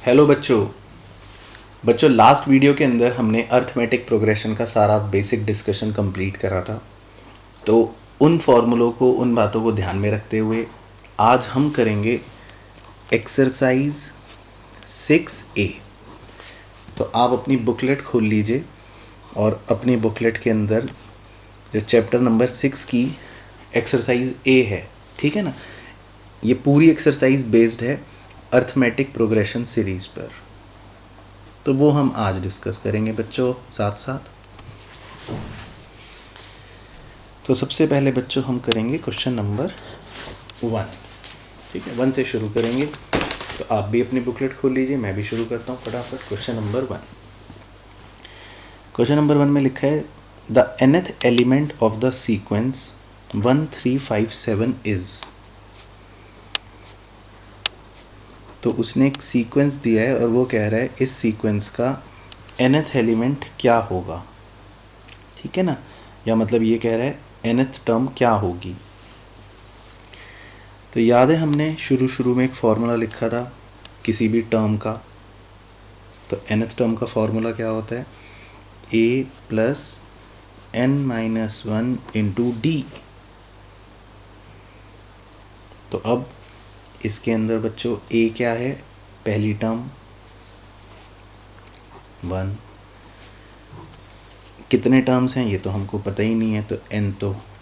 Hello बच्चों last video के अंदर हमने अर्थमेटिक प्रोग्रेशन का सारा बेसिक डिस्कशन कंप्लीट करा था। तो उन फॉर्मूलों को, उन बातों को ध्यान में रखते हुए आज हम करेंगे एक्सरसाइज 6A। तो आप अपनी बुकलेट खोल लीजिए और अपनी बुकलेट के अंदर जो चैप्टर नंबर 6 की एक्सरसाइज A है, ठीक है ना, ये पूरी एक्सरसाइज बेस्ड है अर्थमेटिक प्रोग्रेशन सीरीज़ पर। तो वो हम आज डिस्कस करेंगे बच्चों साथ साथ। तो सबसे पहले बच्चों हम करेंगे क्वेश्चन नंबर 1, ठीक है, 1 से शुरू करेंगे। तो आप भी अपनी बुकलेट खोल लीजिए, मैं भी शुरू करता हूँ फटाफट। क्वेश्चन नंबर 1, क्वेश्चन नंबर 1 में लिखा है the nth element of the sequence 1357 is. तो उसने एक सीक्वेंस दिया है और वो कह रहा है इस सीक्वेंस का nth एलिमेंट क्या होगा, ठीक है ना, या मतलब ये कह रहा है nth टर्म क्या होगी। तो याद है हमने शुरू में एक फॉर्मूला लिखा था किसी भी टर्म का। तो nth टर्म का फॉर्मूला क्या होता है, a plus n-1 into D. तो अब इसके अंदर बच्चों a क्या है, पहली टर्म 1। कितने टर्म्स हैं ये तो हमको पता ही नहीं है, तो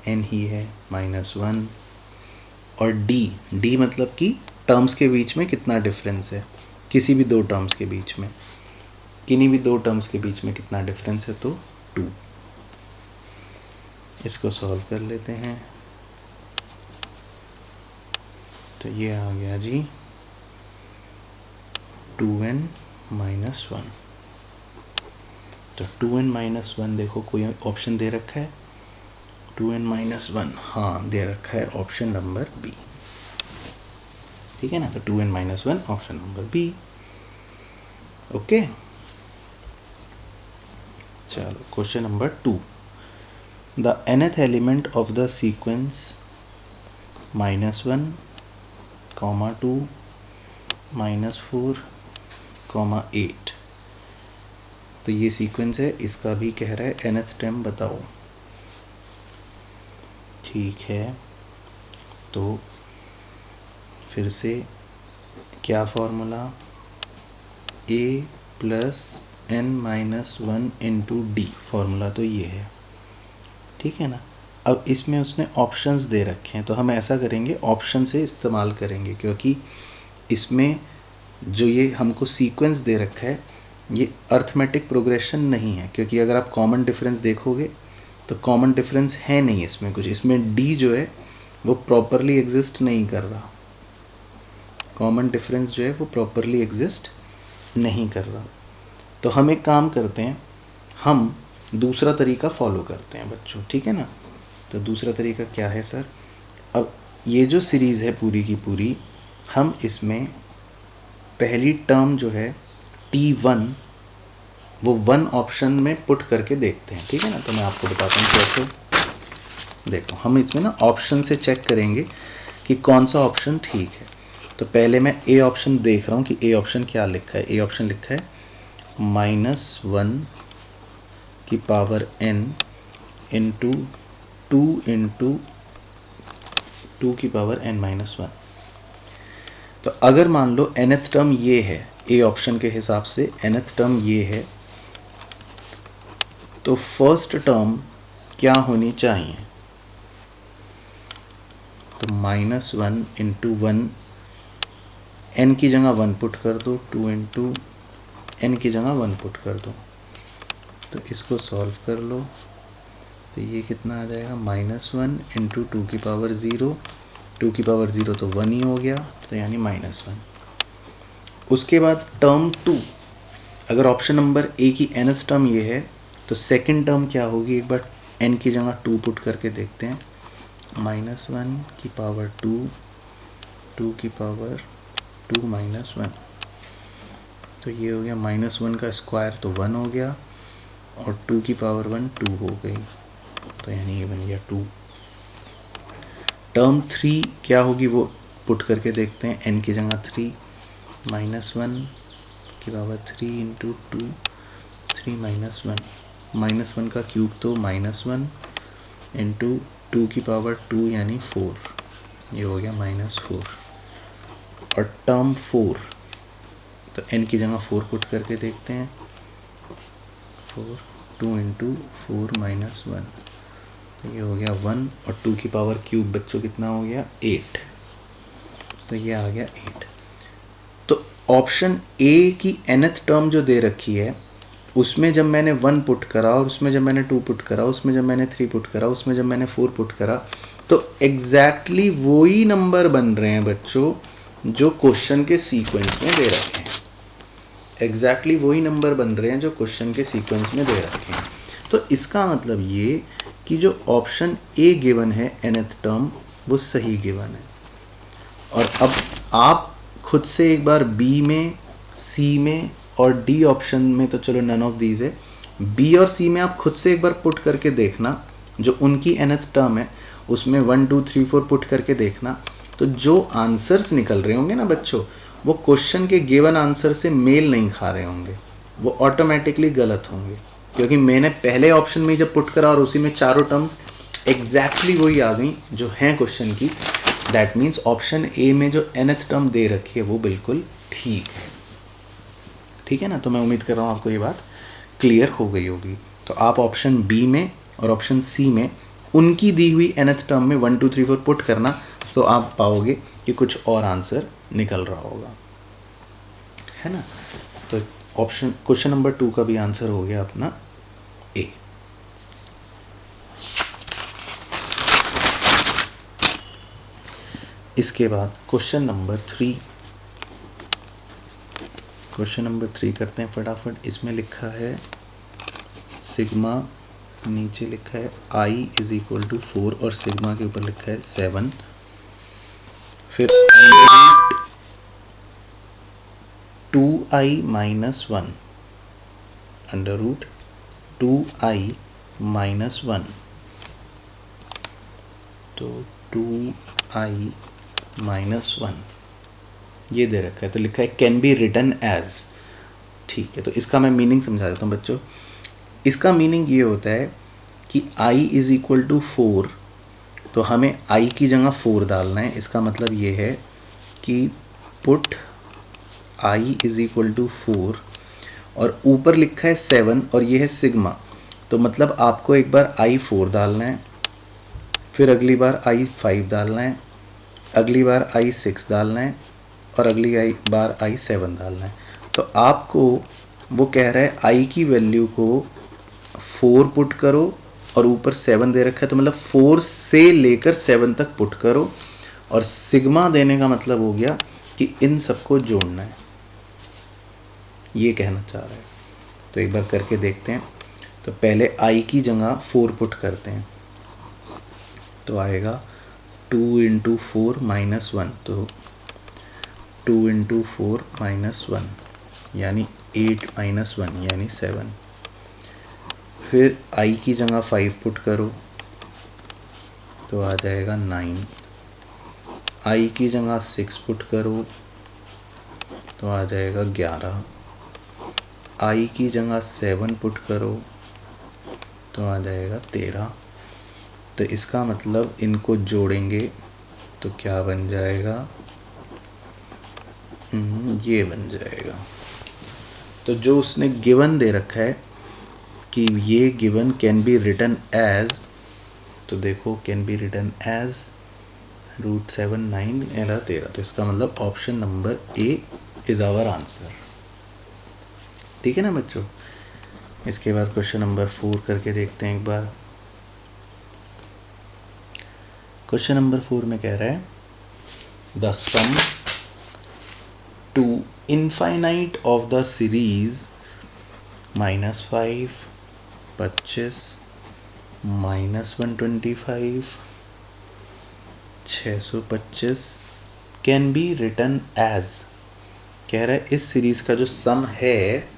n ही है -1। और d मतलब कि टर्म्स के बीच में कितना डिफरेंस है, किसी भी दो टर्म्स के बीच में, किन्हीं भी दो टर्म्स के बीच में कितना डिफरेंस है, तो 2। इसको सॉल्व कर लेते हैं। तो ये आ गया जी 2n-1। तो 2n-1 देखो कोई ऑप्शन दे रखा है, 2n-1 हाँ दे रखा है, ऑप्शन नंबर बी, ठीक है ना। तो 2n-1 option number B. Okay, चलो question number 2, the nth element of the sequence -1, -2, -4, 8। तो ये सीक्वेंस है, इसका भी कह रहा है nth टर्म बताओ, ठीक है। तो फिर से क्या formula, a plus n-1 into D, formula तो ये है, ठीक है ना। अब इसमें उसने ऑप्शंस दे रखे हैं, तो हम ऐसा करेंगे ऑप्शन से इस्तेमाल करेंगे, क्योंकि इसमें जो ये हमको सीक्वेंस दे रखा है ये अर्थमेटिक प्रोग्रेशन नहीं है, क्योंकि अगर आप कॉमन डिफरेंस देखोगे तो कॉमन डिफरेंस है नहीं इसमें कुछ। इसमें डी जो है वो प्रॉपरली एग्जिस्ट नहीं कर रहा, कॉमन डिफरेंस जो है वो प्रॉपरली एग्जिस्ट नहीं कर रहा। तो हम एक काम करते हैं, हम दूसरा तरीका फॉलो करते हैं बच्चों, ठीक है ना। तो दूसरा तरीका क्या है सर, अब ये जो सीरीज़ है पूरी की पूरी, हम इसमें पहली टर्म जो है T1 वो 1 ऑप्शन में पुट करके देखते हैं, ठीक है ना। तो मैं आपको बताता हूँ कैसे। देखो हम इसमें ना ऑप्शन से चेक करेंगे कि कौन सा ऑप्शन ठीक है। तो पहले मैं ए ऑप्शन देख रहा हूँ कि ए ऑप्शन क्या लिखा है। ए ऑप्शन लिखा है -1 की पावर n इंटू 2 इंटू 2 की पावर n-1। तो अगर मान लो nth टर्म ये है, ए ऑप्शन के हिसाब से nth टर्म ये है, तो फर्स्ट टर्म क्या होनी चाहिए, तो -1 इंटू 1, n की जगह 1 पुट कर दो, 2 इंटू n की जगह 1 पुट कर दो। तो इसको सॉल्व कर लो, तो ये कितना आ जाएगा, -1 इंटू 2 की पावर 0, 2 की पावर 0 तो 1 ही हो गया, तो यानी -1। उसके बाद टर्म 2, अगर ऑप्शन नंबर ए की nth टर्म ये है, तो सेकंड टर्म क्या होगी, एक बार n की जगह 2 पुट करके देखते हैं, -1 की पावर 2, 2 की पावर 2 -1। तो ये हो गया -1 का स्क्वायर तो 1 हो गया, और 2 की पावर 1 2 हो गई, तो यानी ये बन गया 2। टर्म 3 क्या होगी वो पुट करके देखते हैं, n की जगह 3, -1 की पावर 3 इंटू 2, 3 माइनस 1, माइनस 1 का क्यूब तो -1 इंटू 2 की पावर 2 यानी 4, ये हो गया -4। और टर्म 4, तो n की जगह 4 पुट करके देखते हैं। 4, 2 इंटू 4 माइनस 1, तो ये हो गया 1, और 2 की पावर क्यूब बच्चों कितना हो गया 8, तो ये आ गया 8। तो ऑप्शन ए की nth टर्म जो दे रखी है उसमें जब मैंने 1 पुट करा, और उसमें जब मैंने 2 पुट करा, उसमें जब मैंने 3 पुट करा, उसमें जब मैंने 4 पुट करा, तो एग्जैक्टली वही नंबर बन रहे हैं बच्चों जो क्वेश्चन के सीक्वेंस में दे रखे हैं। एग्जैक्टली वही नंबर बन रहे हैं जो क्वेश्चन के सीक्वेंस में दे रखे हैं। तो इसका मतलब ये कि जो ऑप्शन ए गिवन है nth टर्म वो सही गिवन है। और अब आप खुद से एक बार बी में, सी में और डी ऑप्शन में, तो चलो नन ऑफ दीज है, बी और सी में आप खुद से एक बार पुट करके देखना, जो उनकी nth टर्म है उसमें 1 2 3 4 पुट करके देखना, तो जो आंसर्स निकल रहे होंगे ना बच्चों, वो क्वेश्चन के गिवन आंसर से मेल नहीं खा रहे होंगे, वो ऑटोमेटिकली गलत होंगे, क्योंकि मैंने पहले ऑप्शन में जब पुट करा और उसी में चारों टर्म्स एग्जैक्टली वही आ गई जो हैं क्वेश्चन की। दैट मीन्स ऑप्शन ए में जो nth टर्म दे रखी है वो बिल्कुल ठीक है। ठीक है ना? तो मैं उम्मीद कर रहा हूँ आपको ये बात क्लियर हो गई होगी। तो आप ऑप्शन बी में और ऑप्शन सी में उनकी दी हुई nth टर्म में 1 2 3 4 पुट करना, तो आप पाओगे कि कुछ और आंसर निकल रहा होगा, है ना? तो ऑप्शन क्वेश्चन नंबर 2 का भी आंसर हो गया अपना ए। इसके बाद क्वेश्चन नंबर 3, क्वेश्चन नंबर 3 करते हैं फटाफट। इसमें लिखा है सिग्मा, नीचे लिखा है i इज इक्वल टू 4 और सिग्मा के ऊपर लिखा है 7, फिर 2i minus 1, under root 2i minus 1, तो 2i माइनस 1 ये दे रखा है, तो लिखा है कैन बी रिटन एज। ठीक है, तो इसका मैं मीनिंग समझा देता हूँ बच्चों। इसका मीनिंग ये होता है कि i इज इक्वल टू 4, तो हमें i की जगह 4 डालना है। इसका मतलब ये है कि put i is equal to 4, और ऊपर लिखा है 7 और ये है सिग्मा, तो मतलब आपको एक बार i 4 डालना है, फिर अगली बार i 5 डालना है, अगली बार i 6 डालना है, और अगली बार i 7 डालना है। तो आपको वो कह रहा है i की वैल्यू को 4 पुट करो और ऊपर 7 दे रखा है, तो मतलब 4 से लेकर 7 तक पुट करो, और सिग्मा देने का मतलब हो गया कि इन सबको जोड़ना है, ये कहना चाह रहा है। तो एक बार करके देखते हैं। तो पहले i की जगह 4 पुट करते हैं, तो आएगा 2 इंटू 4 माइनस 1, तो 2 इंटू 4 माइनस 1 यानी 8 माइनस 1 यानी 7। फिर i की जगह 5 पुट करो तो आ जाएगा 9, i की जगह 6 पुट करो तो आ जाएगा 11, i की जगह 7 पुट करो तो आ जाएगा 13। तो इसका मतलब इनको जोड़ेंगे तो क्या बन जाएगा, ये बन जाएगा। तो जो उसने गिवन दे रखा है कि ये given can be written as, तो देखो कैन बी रिटन एज √7 9 13, तो इसका मतलब option number A is our answer. ठीक है ना बच्चों? इसके बाद क्वेश्चन नंबर 4 करके देखते हैं एक बार। क्वेश्चन नंबर 4 में कह रहा है the sum to infinite of the series -5, 25, -125, 625 can be written as. कह रहा है इस सीरीज़ का जो सम है,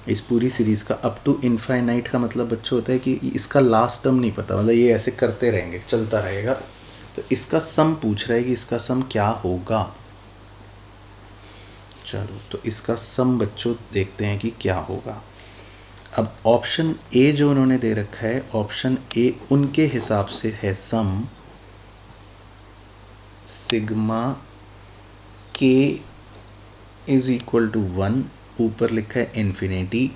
इस पूरी सीरीज़ का अप टू इनफाइनाइट का मतलब बच्चों होता है कि इसका लास्ट टर्म नहीं पता, मतलब ये ऐसे करते रहेंगे, चलता रहेगा। तो इसका सम पूछ रहा है कि इसका सम क्या होगा। चलो तो इसका सम बच्चों देखते हैं कि क्या होगा। अब ऑप्शन ए जो उन्होंने दे रखा है, ऑप्शन ए उनके हिसाब से है सम सिग्मा के इज इक्वल टू 1, ऊपर लिखा है इन्फिनिटी,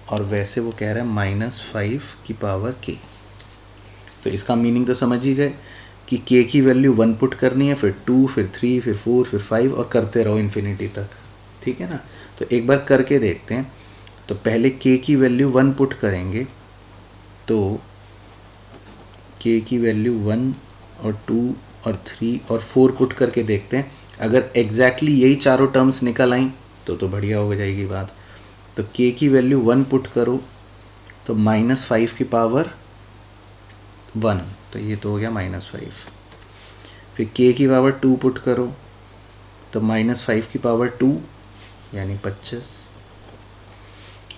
और वैसे वो कह रहा है -5 की पावर के। तो इसका मीनिंग तो समझ ही गए कि के की वैल्यू 1 पुट करनी है, फिर 2, फिर 3, फिर 4, फिर 5 और करते रहो इन्फिनिटी तक। ठीक है ना। तो एक बार करके देखते हैं। तो पहले के की वैल्यू 1 पुट करेंगे, तो के की वैल्यू 1 और 2 और 3 और 4 पुट करके देखते हैं। अगर एग्जैक्टली यही चारों टर्म्स निकल आई तो बढ़िया हो जाएगी बात। तो के की वैल्यू 1 पुट करो तो -5 की पावर 1, तो ये तो हो गया -5। फिर के की पावर 2 पुट करो तो -5 की पावर 2 यानी 25।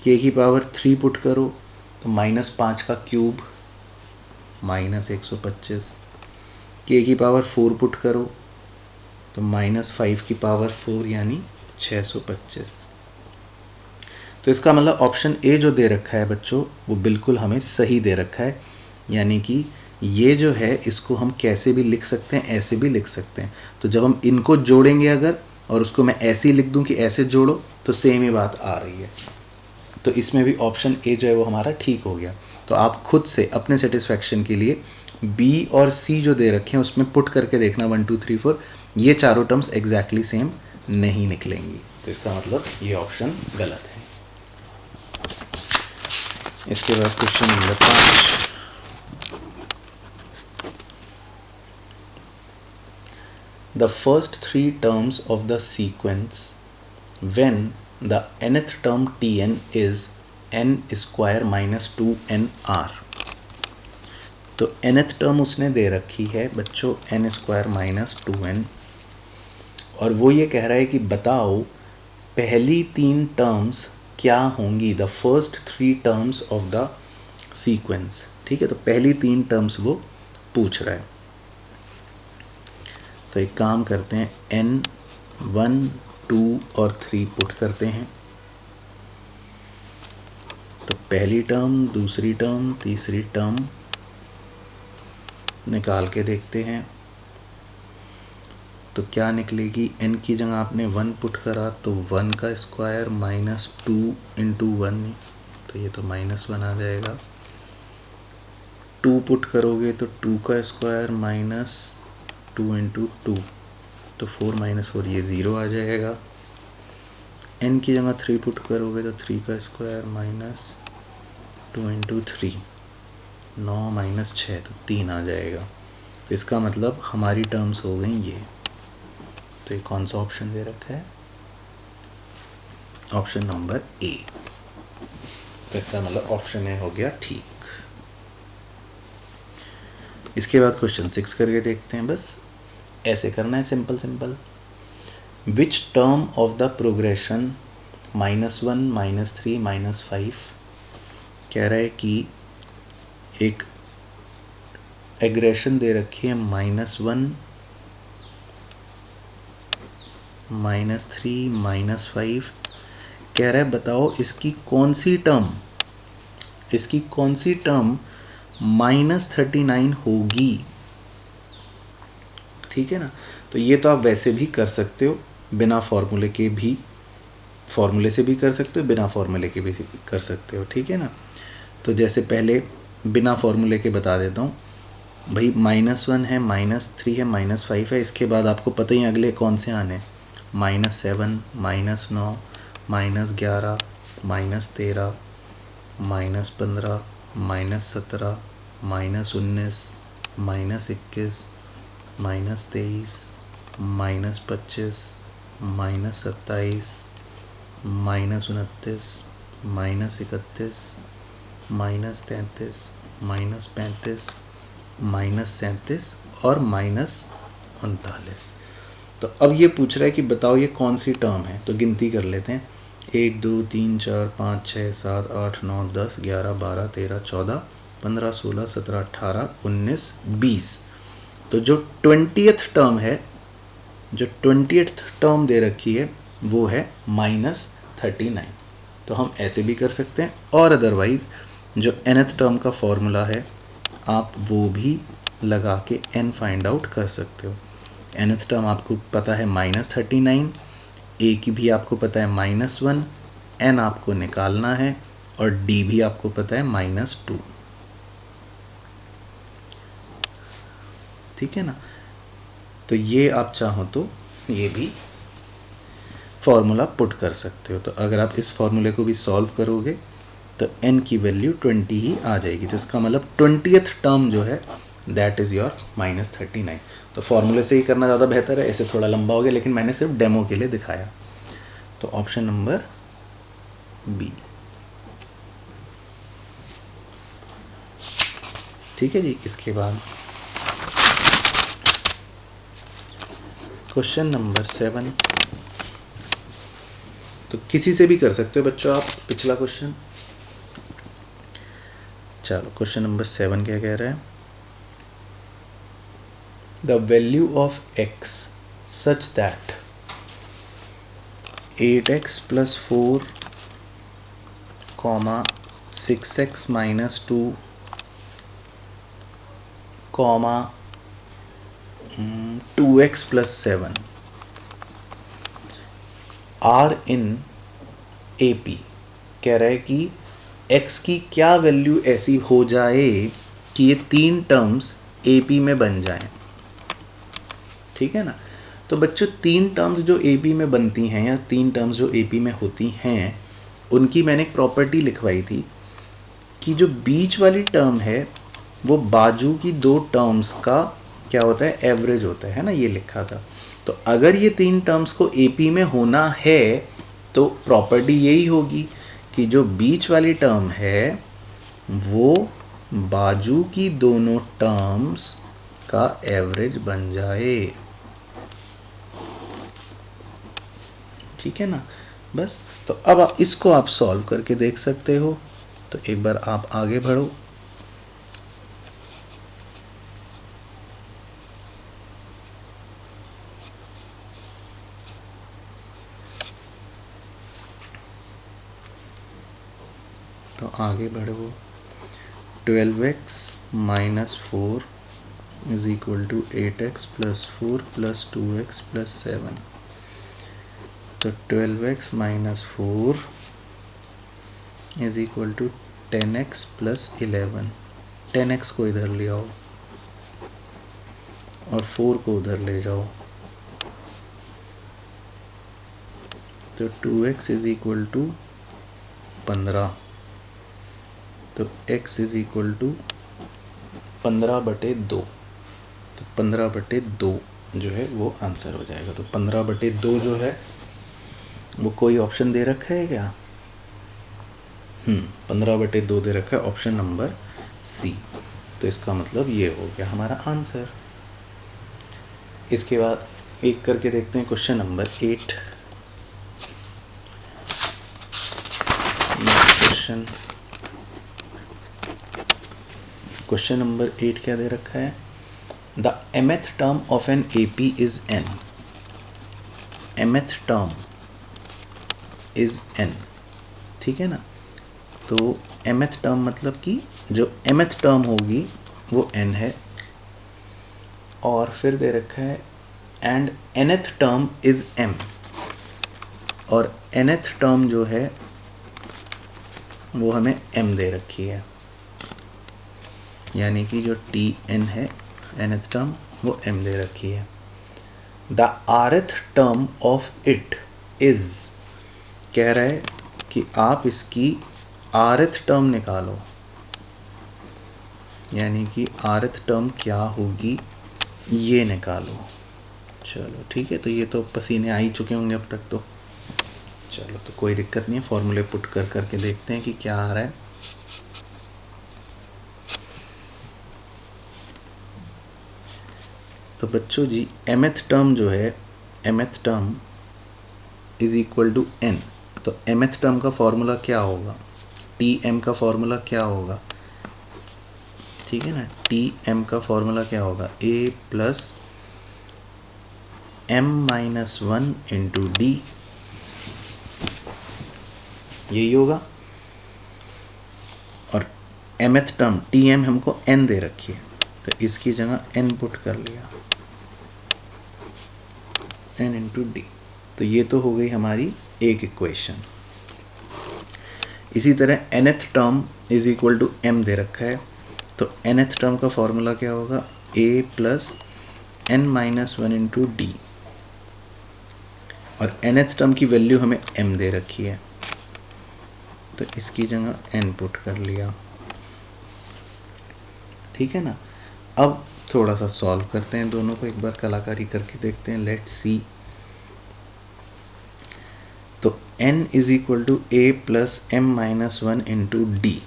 के की पावर 3 पुट करो तो -5 का क्यूब -125। के की पावर 4 पुट करो तो -5 की पावर 4 यानी 625। तो इसका मतलब ऑप्शन ए जो दे रखा है बच्चों वो बिल्कुल हमें सही दे रखा है, यानी कि ये जो है इसको हम कैसे भी लिख सकते हैं, ऐसे भी लिख सकते हैं। तो जब हम इनको जोड़ेंगे अगर, और उसको मैं ऐसे ही लिख दूं कि ऐसे जोड़ो, तो सेम ही बात आ रही है। तो इसमें भी ऑप्शन ए जो है वो हमारा ठीक हो गया। तो आप खुद से अपने सेटिस्फैक्शन के लिए बी और सी जो दे रखे हैं उसमें पुट करके देखना 1 2 3 4, ये चारों टर्म्स एग्जैक्टली सेम नहीं निकलेंगी। तो इसका मतलब ये ऑप्शन गलत है। इसके बाद question number 5। The first 3 terms of the sequence when the nth term tn is n square minus 2nr। तो nth टर्म उसने दे रखी है बच्चों n स्क्वायर माइनस 2n, और वो ये कह रहा है कि बताओ पहली 3 टर्म्स क्या होंगी, the first 3 terms of the sequence. ठीक है, तो पहली 3 टर्म्स वो पूछ रहा है। तो एक काम करते हैं, n 1 2 और 3 पुट करते हैं। तो पहली टर्म, दूसरी टर्म, तीसरी टर्म निकाल के देखते हैं। तो क्या निकलेगी, n की जगह आपने 1 पुट करा तो 1 का स्क्वायर माइनस 2 इंटू 1, तो ये तो -1 आ जाएगा। 2 पुट करोगे तो 2 का स्क्वायर माइनस 2 इंटू 2, तो 4 - 4 ये 0 आ जाएगा। n की जगह 3 पुट करोगे तो 3 का स्क्वायर माइनस 2 इंटू 3, 9 - 6 तो 3 आ जाएगा। तो इसका मतलब हमारी टर्म्स हो गई ये। तो ये कौन सा ऑप्शन दे रखा है, ऑप्शन नंबर ए। तो इसका मतलब ऑप्शन ए हो गया ठीक। इसके बाद क्वेश्चन 6 करके देखते हैं। बस ऐसे करना है, simple simple. Which term of the progression -1 -3 -5, कह रहा है कि एक एग्रेशन दे रखी है -1 -3 -5। कह रहा है बताओ इसकी कौन सी टर्म -39 होगी। ठीक है ना। तो ये तो आप वैसे भी कर सकते हो, बिना फॉर्मूले के भी, फॉर्मूले से भी कर सकते हो, बिना फॉर्मूले के भी कर सकते हो। ठीक है ना। तो जैसे पहले बिना फॉर्मूले के बता देता हूँ भाई, -1 है, -3 है, -5 है। इसके बाद आपको पता ही अगले कौन से आने, -7 -9 -11 -13 -15 -17 -19 -21 -23 -25 -27 -29 -31 -33 -35 -37 और -39। तो अब ये पूछ रहा है कि बताओ ये कौन सी टर्म है। तो गिनती कर लेते हैं, 1 2 3 4 5 6 7 8 9 10 11 12 13 14 15 16 17 18 19 20। तो जो 20th टर्म है, जो 20th टर्म दे रखी है वो है -39। तो हम ऐसे भी कर सकते हैं, और अदरवाइज़ जो nth टर्म का फॉर्मूला है आप वो भी लगा के n फाइंड आउट कर सकते हो। nth टर्म आपको पता है -39, a की भी आपको पता है -1, n आपको निकालना है, और d भी आपको पता है -2। ठीक है ना। तो ये आप चाहो तो ये भी फॉर्मूला पुट कर सकते हो। तो अगर आप इस फॉर्मूले को भी सॉल्व करोगे तो n की वैल्यू 20 ही आ जाएगी। तो इसका मतलब 20th टर्म जो है दैट इज़ योर -39। तो फॉर्मूले से ही करना ज़्यादा बेहतर है, ऐसे थोड़ा लंबा हो गया, लेकिन मैंने सिर्फ डेमो के लिए दिखाया। तो ऑप्शन नंबर बी। ठीक है जी। इसके बाद क्वेश्चन नंबर 7। तो किसी से भी कर सकते हो बच्चों आप पिछला क्वेश्चन। चलो क्वेश्चन नंबर 7 क्या कह रहा है? The value of x such that 8x + 4, 6x - 2, 2x + 7 are in AP। कह रहा है कि x की क्या वैल्यू ऐसी हो जाए कि ये 3 टर्म्स AP में बन जाएं। ठीक है ना। तो बच्चों 3 टर्म्स जो AP में बनती हैं, या 3 टर्म्स जो AP में होती हैं, उनकी मैंने एक प्रॉपर्टी लिखवाई थी कि जो बीच वाली टर्म है वो बाजू की 2 टर्म्स का क्या होता है, एवरेज होता है ना, ये लिखा था। तो अगर ये 3 टर्म्स को AP में होना है तो प्रॉपर्टी यही होगी कि जो बीच वाली टर्म है वो बाजू की दोनों टर्म्स का एवरेज बन जाए। ठीक है ना। बस तो अब इसको आप सॉल्व करके देख सकते हो। तो एक बार आप आगे बढ़ो। तो आगे बढ़ो। 12x - 4 = 8x + 4 + 2x + 7। तो 12x - 4 = 10x + 11। 10x को इधर ले आओ और 4 को उधर ले जाओ। तो 2x = 15। तो x = 15/2। तो 15/2 जो है वो आंसर हो जाएगा। तो 15/2 जो है वो कोई ऑप्शन दे रखा है क्या? 15/2 दे रखा है, ऑप्शन नंबर सी। तो इसका मतलब ये हो गया हमारा आंसर। इसके बाद एक करके देखते हैं क्वेश्चन नंबर 8। क्वेश्चन नंबर 8 क्या दे रखा है? The mth term of an AP is n। mth term is n। ठीक है ना। तो mth टर्म मतलब कि जो mth टर्म होगी वो n है, और फिर दे रखा है and nth term is m, और nth टर्म जो है वो हमें m दे रखी है, यानी कि जो Tn है nth टर्म वो m दे रखी है। The rth term of it is, कह रहा है कि आप इसकी rth टर्म निकालो, यानी कि rth टर्म क्या होगी ये निकालो। चलो ठीक है। तो ये तो पसीने आ ही चुके होंगे अब तक। तो चलो तो कोई दिक्कत नहीं है, फॉर्मूले पुट कर करके देखते हैं कि क्या आ रहा है। तो बच्चों जी mth टर्म जो है, mth term is equal to n। तो mth टर्म का फॉर्मूला क्या होगा? Tm का फॉर्मूला क्या होगा? ठीक है ना। Tm का फॉर्मूला क्या होगा? a + m - 1 × d यही होगा। और mth टर्म tm हमको n दे रखी है, तो इसकी जगह n पुट कर लिया, n इंटू डी। तो ये तो हो गई हमारी एक इक्वेशन। इसी तरह nth term is equal to m दे रखा है, तो nth टर्म का फॉर्मूला क्या होगा, a plus n minus one into D. और nth टर्म की वैल्यू हमें m दे रखी है, तो इसकी जगह n पुट कर लिया। ठीक है ना। अब थोड़ा सा सॉल्व करते हैं दोनों को, एक बार कलाकारी करके देखते हैं। Let's see. तो n is equal to a plus m minus one into D,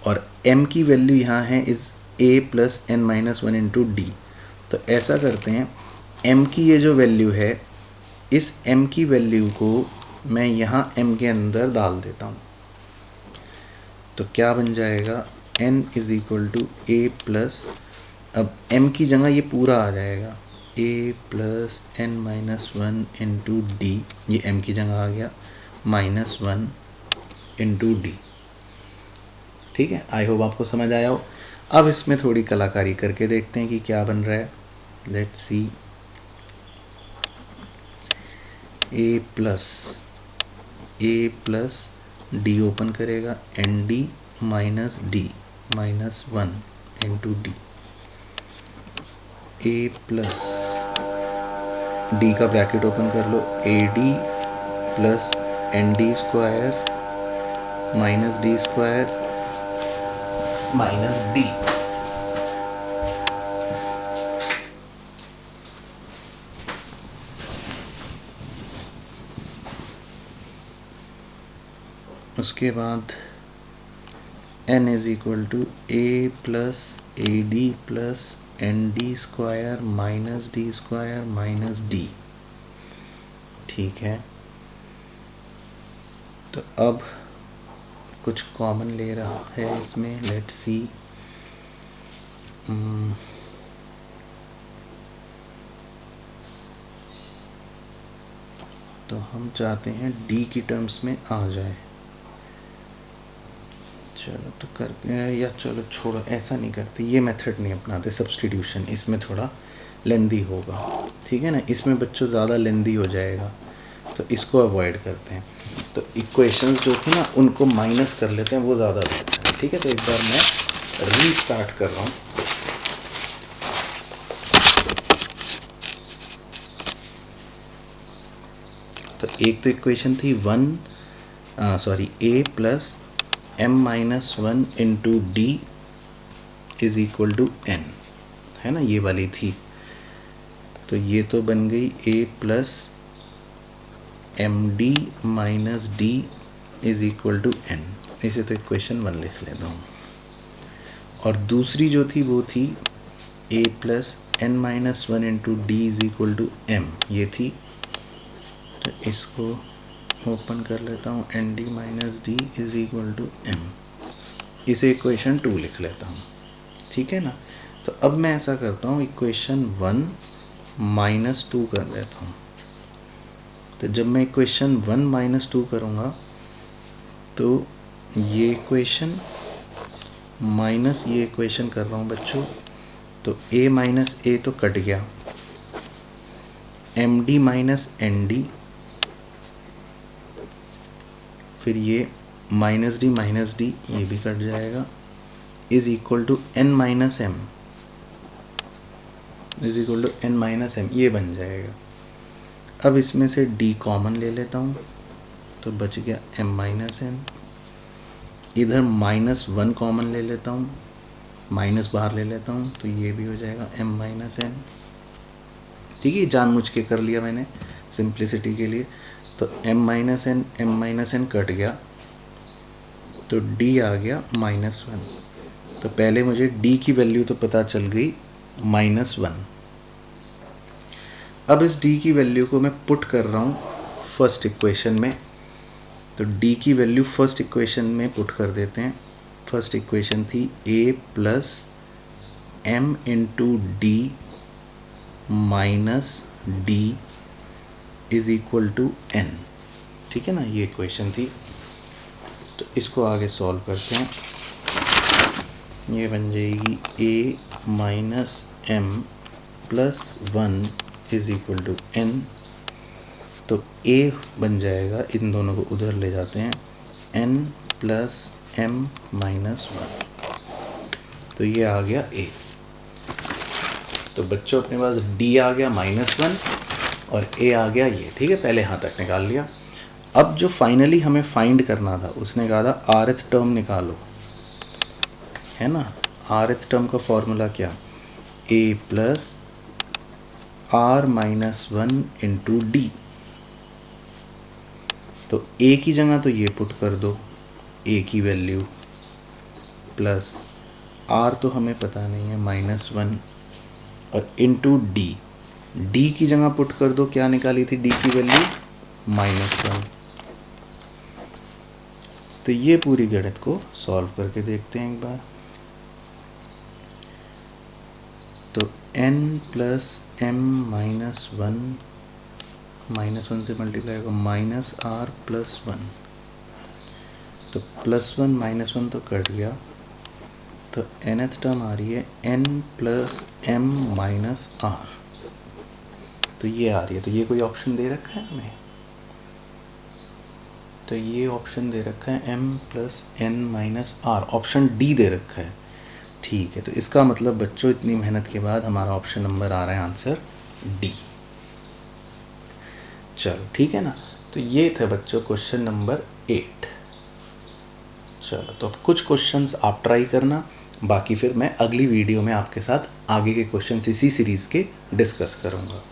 और m की वैल्यू यहाँ है is a plus n minus one into D. तो ऐसा करते हैं, m की ये जो वैल्यू है, इस m की वैल्यू को मैं यहाँ m के अंदर डाल देता हूँ। तो क्या बन जाएगा, n is equal to a plus, अब m की जगह ये पूरा आ जाएगा, a plus n minus one into D, ये m की जगह आ गया, माइनस वन इंटू डी। ठीक है, आई होप आपको समझ आया हो। अब इसमें थोड़ी कलाकारी करके देखते हैं कि क्या बन रहा है। Let's see. a plus d open करेगा, n D minus d minus one into d. A plus d का ब्रैकेट ओपन कर लो, a d plus n d square minus d square minus d. उसके बाद n is equal to a plus a d plus n d square minus d square minus d. ठीक है, तो अब कुछ कॉमन ले रहा है इसमें। Let's see. तो हम चाहते हैं d की टर्म्स में आ जाए। चलो तो कर, या चलो छोड़ो, ऐसा नहीं करते, ये मेथड नहीं अपनाते सब्स्टिट्यूशन, इसमें थोड़ा लेंदी होगा। ठीक है ना, इसमें बच्चों ज़्यादा लेंदी हो जाएगा, तो इसको अवॉइड करते हैं। तो इक्वेशंस जो थी ना, उनको माइनस कर लेते हैं, वो ज़्यादा बेहतर है। ठीक है, तो एक बार मैं रीस्टार्ट कर रहा हूँ। तो एक तो इक्वेशन थी a plus m minus one into D is equal to n, है ना, ये वाली थी। तो ये तो बन गई a plus M D minus D is equal to n। इसे तो इक्वेशन 1 लिख लेता हूँ। और दूसरी जो थी वो थी a plus n minus one into D is equal to m, ये थी। तो इसको ओपन कर लेता हूँ, N D minus D is equal to m, इसे इक्वेशन 2 लिख लेता हूँ। ठीक है ना। तो अब मैं ऐसा करता हूँ, इक्वेशन 1 माइनस 2 कर देता हूँ। तो जब मैं इक्वेशन 1 माइनस 2 करूँगा, तो ये इक्वेशन माइनस ये इक्वेशन कर रहा हूँ बच्चों, तो a माइनस ए तो कट गया, M D minus N D, फिर ये माइनस डी ये भी कट जाएगा, is equal to n minus M, is equal to n minus M, ये बन जाएगा। अब इसमें से d कॉमन ले लेता हूँ, तो बच गया m माइनस n। इधर माइनस वन कॉमन ले लेता हूँ, माइनस बाहर ले लेता हूँ, तो ये भी हो जाएगा m माइनस n। ठीक है, जानबूझ के कर लिया मैंने सिंप्लिसिटी के लिए। तो m माइनस n कट गया, तो d आ गया माइनस वन। तो पहले मुझे d की वैल्यू तो पता चल गई माइनस वन। अब इस d की वैल्यू को मैं पुट कर रहा हूँ फर्स्ट इक्वेशन में। तो d की वैल्यू फर्स्ट इक्वेशन में पुट कर देते हैं। फर्स्ट इक्वेशन थी a plus m into D minus D is equal to n। ठीक है ना, ये इक्वेशन थी। इसको आगे सॉल्व करते हैं। ये बन जाएगी a minus m plus 1 is equal to n। तो a बन जाएगा, इन दोनों को उधर ले जाते हैं, n प्लस m माइनस 1। तो ये आ गया a। तो बच्चों अपने पास d आ गया -1 और a आ गया ये, ठीक है, पहले यहाँ तक निकाल लिया। अब जो फाइनली हमें फाइंड करना था, उसने कहा था rth टर्म निकालो, है ना। rth टर्म का फॉर्मूला क्या, a plus r minus 1 into D. तो a की जगह तो ये पुट कर दो, a की वैल्यू, प्लस r तो हमें पता नहीं है -1, और इंटू डी, डी की जगह पुट कर दो, क्या निकाली थी d की वैल्यू -1। तो ये पूरी गणित को सॉल्व करके देखते हैं एक बार। तो n प्लस m माइनस 1 से मल्टीप्लाई होगा माइनस r प्लस 1। तो +1 -1 तो कट गया, तो nth टर्म आ रही है n plus m minus r। तो ये आ रही है। तो ये कोई ऑप्शन दे रखा है हमें, तो ये ऑप्शन दे रखा है m plus n minus r, option D दे रखा है। ठीक है, तो इसका मतलब बच्चों इतनी मेहनत के बाद हमारा ऑप्शन नंबर आ रहा है आंसर डी। चलो ठीक है ना। तो ये थे बच्चों क्वेश्चन नंबर 8। चलो, तो अब कुछ क्वेश्चंस आप ट्राई करना, बाकी फिर मैं अगली वीडियो में आपके साथ आगे के क्वेश्चंस इसी सीरीज़ के डिस्कस करूँगा।